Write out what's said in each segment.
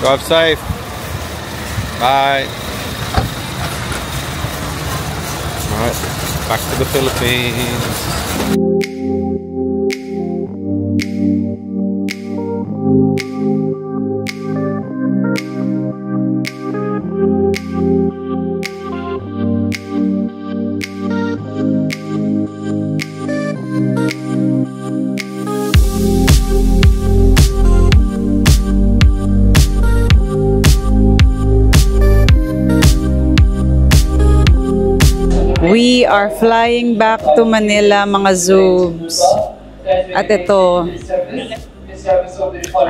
Drive safe. Bye. Alright, back to the Philippines. We are flying back to Manila, mga Zoobs. At ito,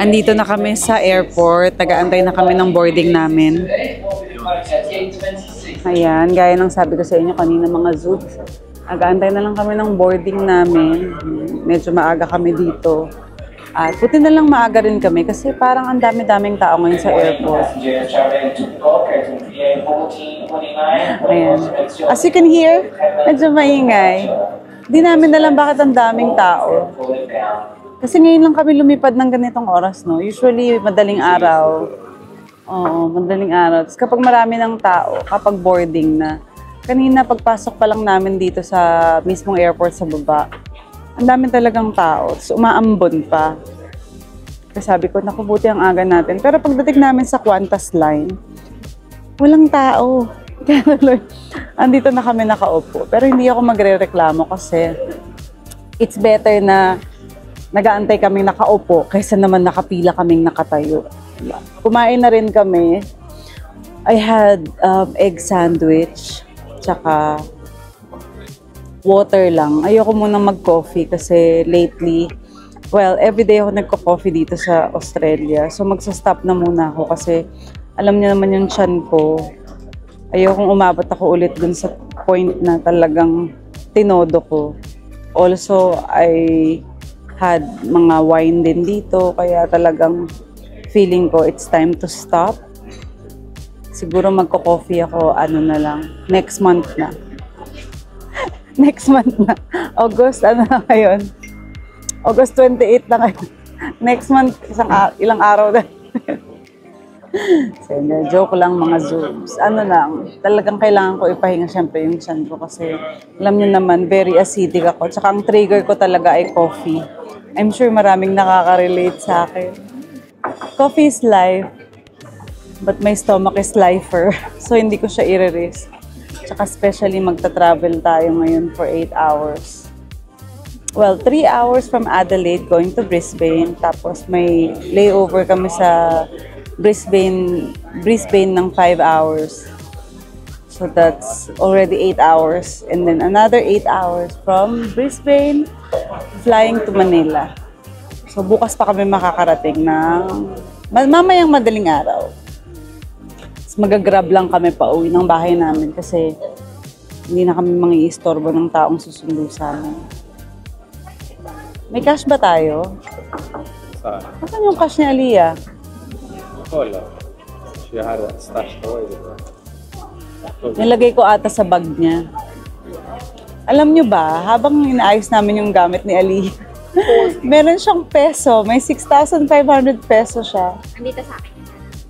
andito na kami sa airport. Taga-antay na kami ng boarding namin. Ayan, gaya ng sabi ko sa inyo kanina, mga Zoobs. Taga-antay na lang kami ng boarding namin. Medyo maaga kami dito. At buti na lang maaga rin kami kasi parang ang dami-daming tao ngayon sa airport. Ayan. As you can hear, medyo maingay. Di namin alam bakit ang daming tao. Kasi ngayon lang kami lumipad ng ganitong oras, no? Usually, madaling araw. Oo, madaling araw. Tapos kapag marami ng tao, kapag boarding na, kanina pagpasok pa lang namin dito sa mismong airport sa baba, ang dami talagang tao. So, umaambon pa. Kasi sabi ko, naku, buti ang aga natin. Pero pagdating namin sa Qantas line, walang tao. Kaya tuloy, andito na kami nakaupo. Pero hindi ako magre-reklamo kasi it's better na nag-aantay kaming nakaupo kaysa naman nakapila kaming nakatayo. Kumain na rin kami. I had egg sandwich, tsaka water lang. Ayoko munang mag-coffee kasi lately, well, everyday ako nagko-coffee dito sa Australia. So magsa-stop na muna ako kasi alam niyo naman yung tiyan ko. Ayokong umabot ako ulit dun sa point na talagang tinodo ko. Also, I had mga wine din dito kaya talagang feeling ko it's time to stop. Siguro magko-coffee ako ano na lang, next month na. Next month na. August, ano na ngayon? August 28 na ngayon. Next month, ilang araw na. So, joke lang mga Zoobs. Ano lang, talagang kailangan ko ipahinga syempre yung tiyan ko kasi alam niyo naman, very acidic ako. Tsaka ang trigger ko talaga ay coffee. I'm sure maraming nakaka-relate sa akin. Coffee is life, but my stomach is lifer. So, hindi ko siya i-risk. Tsaka especially magta-travel tayo ngayon for 8 hours. Well, 3 hours from Adelaide going to Brisbane. Tapos may layover kami sa Brisbane ng 5 hours. So that's already 8 hours. And then another 8 hours from Brisbane flying to Manila. So bukas pa kami makakarating ng mamayang madaling araw. Magagrab lang kami pa uwi ng bahay namin kasi hindi na kami mangi-istorbo ng taong susundo sa amin. May cash ba tayo? Saan? Saan yung cash ni Aliyah? Wala. She had it stashed away, diba? Nilagay ko ata sa bag niya. Alam nyo ba, habang inaayos namin yung gamit ni Aliyah, meron siyang peso. May 6,500 peso siya. Andito sa akin.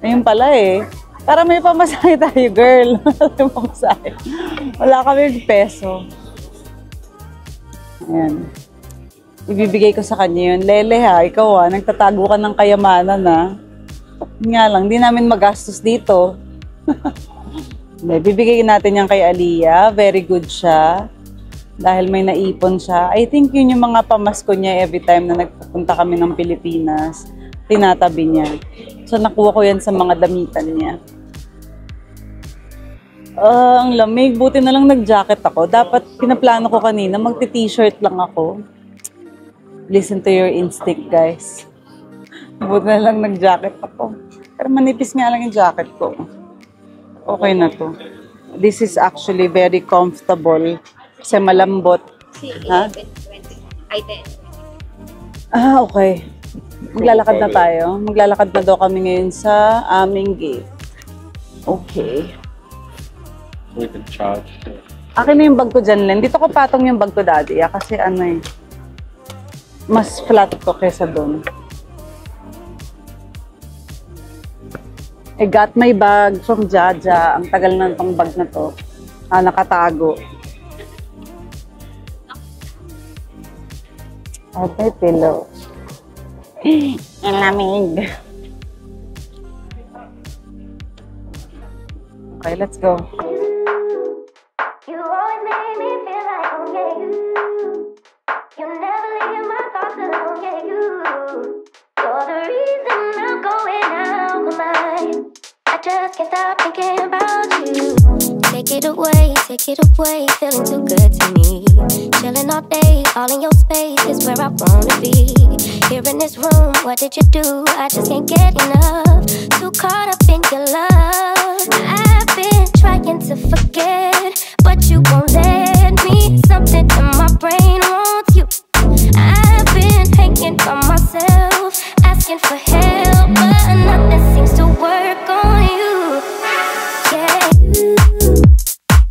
Ayun pala eh. Para may pamasahe tayo, girl. May pamasahe. Wala kami peso. Ayan. Ibibigay ko sa kanya yun. Lele ha, ikaw ha, nagtatago ka ng kayamanan ha. Nga lang, di namin magastos dito. Bibigay natin yan kay Aliyah. Very good siya. Dahil may naipon siya. I think yun yung mga pamasko niya every time na nagpupunta kami ng Pilipinas. Tinatabi niya. So, nakuha ko yan sa mga damitan niya. Ang lamig. Buti na lang nag-jacket ako. Dapat, pinaplano ko kanina, magti-t-shirt lang ako. Listen to your instinct, guys. Buti na lang nag-jacket ako. Pero manipis nga lang yung jacket ko. Okay na to. This is actually very comfortable. Kasi malambot. Ha? 11, 20. Ay, 10. Ah, okay. Maglalakad na tayo. Maglalakad na daw kami ngayon sa aming gate. Okay. We can charge. Akin na yung bag ko dyan, Len. Dito ko patong yung bag ko, Daddy. Kasi ano eh. Mas flat to kesa doon. I got my bag from Jaja. Ang tagal na itong bag na to. Nakatago. At may pillow. Ang lamig. Okay, let's go. You always make me feel like, oh yeah, you never leave my thoughts alone, yeah, you're the reason I'm going out my mind. I just can't stop thinking about you. Take it away, feeling too good to me. Chilling all day, all in your space is where I wanna be. Here in this room, what did you do? I just can't get enough. Too caught up in your love. I've been trying to forget, but you won't let me. Something in my brain wants you. I've been hanging by myself, asking for help, but nothing seems to work on you. Yeah,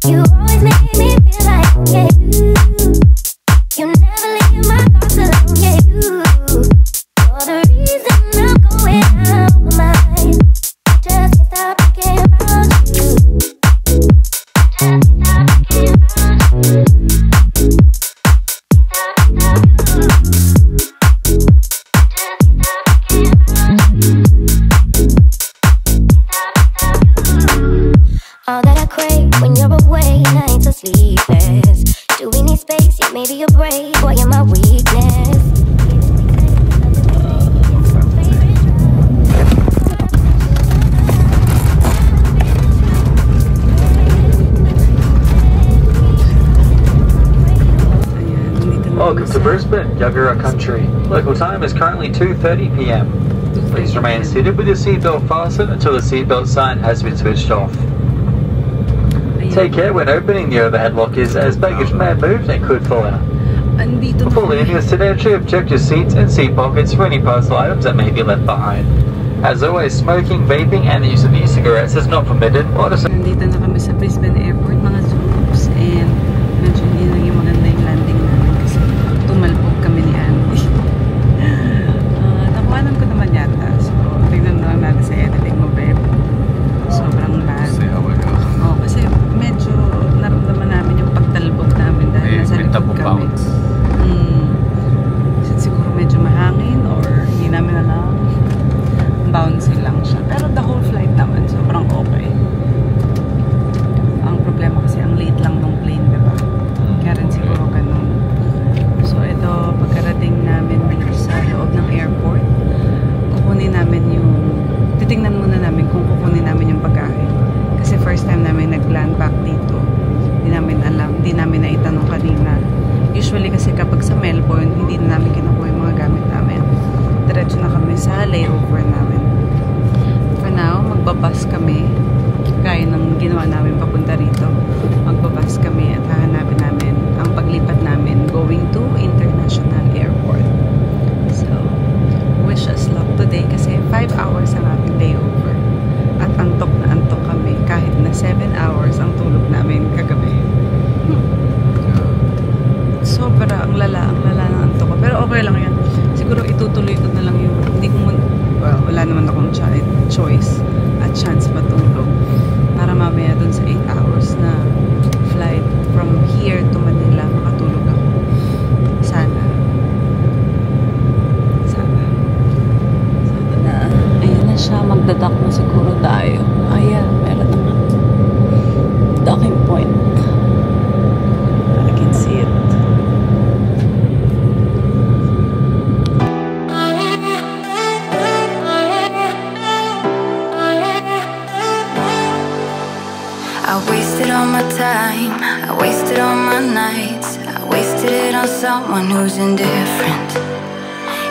you always make me feel like, yeah, you never leave my thoughts alone, yeah, you're the reason I'm going out my mind. I just can't stop thinking about you. Just can't stop thinking about you. All that I crave when you're away, nights are sleepless. Do we need space? Yeah, maybe a break. Boy, you're my weakness. Welcome to Brisbane, Yagara Country. Local time is currently 2:30 p.m. Please remain seated with your seatbelt fastened until the seatbelt sign has been switched off. Take care when opening the overhead lockers, as baggage may have moved and could fall out. Before leaving us today, check your seats and seat pockets for any personal items that may be left behind. As always, smoking, vaping, and the use of e-cigarettes is not permitted. Nandito na kami sa Brisbane Airport, mga zooms, and medyo hindi naging maganda yung landing namin kasi tumalpog kami ni Andy. Nakuhanan ko naman yata, so tignan na lang natin sa editing mo, babe. Sobrang bad. Oo, kasi medyo naramdaman namin yung pagtalbog namin dahil nasa likod kami. Siguro medyo mahangin or hindi namin alam. Bouncy lang siya. Pero the whole flight naman, sobrang okay. Ang problema kasi ang late lang ng plane, diba? Kaya rin siguro ganun. So ito, pagkarating namin dito sa loob ng airport, kukunin namin yung, titingnan muna namin kung kukunin namin yung bagahe. Kasi first time namin nag-land back dito. Hindi namin alam, hindi namin naitanong kanina. Usually kasi kapag sa Melbourne, hindi na namin kinukuha yung mga gamit namin. Diretso na kami sa layover namin. For now, magbabas kami. Gaya ng ginawa namin papunta rito. Magbabas kami at hahanapin namin ang paglipat namin going to International Airport. So, wish us luck today kasi 5 hours ang ating layover. At antok na antok kami kahit na 7 hours ang tulog namin kagabi. Sobra, ang lala ng antok ko. Pero okay lang yan. Siguro itutuloy ko na lang yung, hindi ko wala naman akong choice at chance matulog. Para mamaya dun sa 8 hours na flight from here to Manila, makatulog ako. Sana. So, ito na. Ayan na siya. Magdadak na siguro tayo. Ayan, meron na. Docking point. I can see it. I wasted all my time, I wasted all my nights, I wasted it on someone who's indifferent.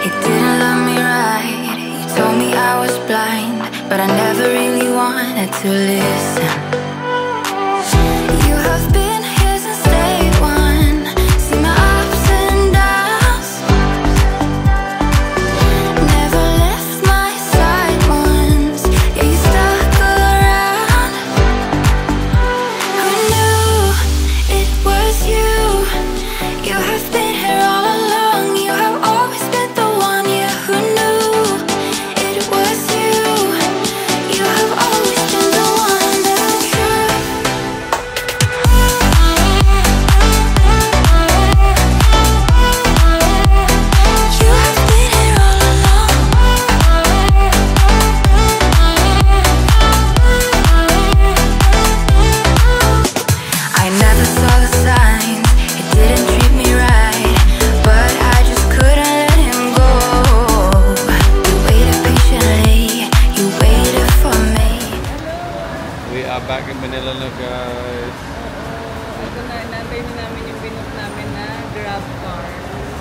He didn't love me right, he told me I was blind, but I never really wanted to listen. You have been here since day one, seen my ups and downs, never left my side once, yeah, you stuck around. Who knew it was you? You have been here all along, you have always been the one, yeah. Who knew it was you? You have always pala na guys. Ito na, nantay na namin yung binok namin na grab car.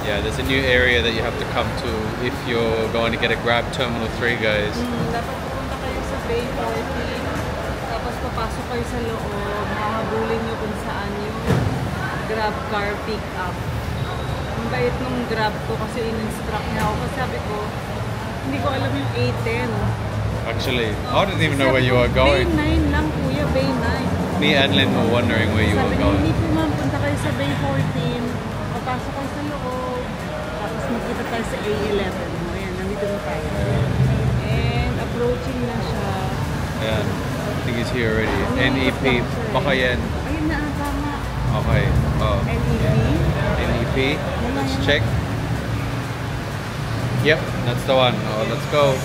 Yeah, there's a new area that you have to come to if you're going to get a Grab Terminal 3 guys. Dapat pupunta kayo sa Bay 14. Tapos papasok kayo sa loob. Hahabulin nyo kung saan yung grab car pick up. Ang bait nung grab ko kasi in-instruct niya ako. Kasi sabi ko, hindi ko alam yung A10. Actually, I didn't even know where you were going. Bay 9 lang kuya, Bay 9. Me and Lynn were wondering where you were Sabi niya, going. hindi po ma'am, punta kayo sa Bay 14. Papasok kayo sa loob. Tapos magkita tayo sa A11. Ayan, nandito na tayo. And approaching na siya. Yeah, I think he's here already. NEP, baka yan. Ayun na, tama. Okay. Oh. NEP. NEP. Let's check. Yep, that's the one. Oh, let's go.